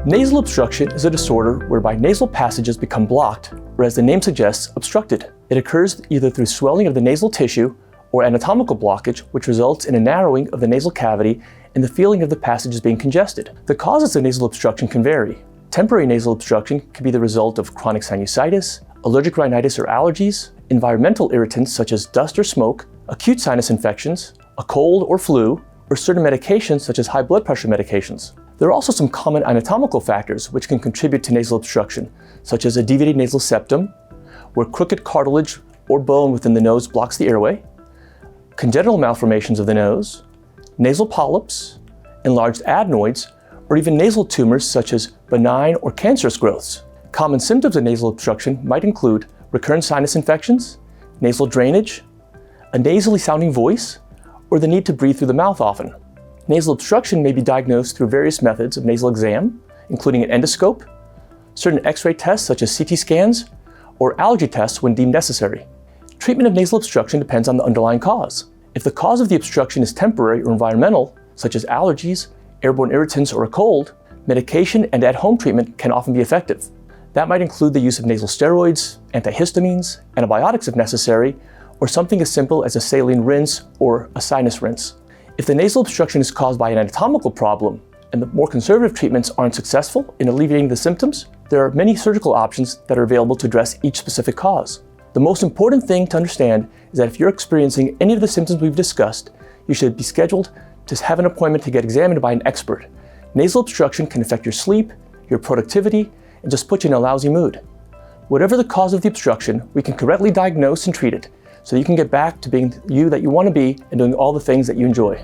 Nasal obstruction is a disorder whereby nasal passages become blocked, or as the name suggests, obstructed. It occurs either through swelling of the nasal tissue or anatomical blockage, which results in a narrowing of the nasal cavity and the feeling of the passages being congested. The causes of nasal obstruction can vary. Temporary nasal obstruction can be the result of chronic sinusitis, allergic rhinitis or allergies, environmental irritants such as dust or smoke, acute sinus infections, a cold or flu, or certain medications such as high blood pressure medications. There are also some common anatomical factors which can contribute to nasal obstruction, such as a deviated nasal septum, where crooked cartilage or bone within the nose blocks the airway, congenital malformations of the nose, nasal polyps, enlarged adenoids, or even nasal tumors such as benign or cancerous growths. Common symptoms of nasal obstruction might include recurrent sinus infections, nasal drainage, a nasally sounding voice, or the need to breathe through the mouth often. Nasal obstruction may be diagnosed through various methods of nasal exam, including an endoscope, certain X-ray tests such as CT scans, or allergy tests when deemed necessary. Treatment of nasal obstruction depends on the underlying cause. If the cause of the obstruction is temporary or environmental, such as allergies, airborne irritants, or a cold, medication and at-home treatment can often be effective. That might include the use of nasal steroids, antihistamines, antibiotics if necessary, or something as simple as a saline rinse or a sinus rinse. If the nasal obstruction is caused by an anatomical problem and the more conservative treatments aren't successful in alleviating the symptoms, there are many surgical options that are available to address each specific cause. The most important thing to understand is that if you're experiencing any of the symptoms we've discussed, you should be scheduled to have an appointment to get examined by an expert. Nasal obstruction can affect your sleep, your productivity, and just put you in a lousy mood. Whatever the cause of the obstruction, we can correctly diagnose and treat it, so you can get back to being you that you want to be and doing all the things that you enjoy.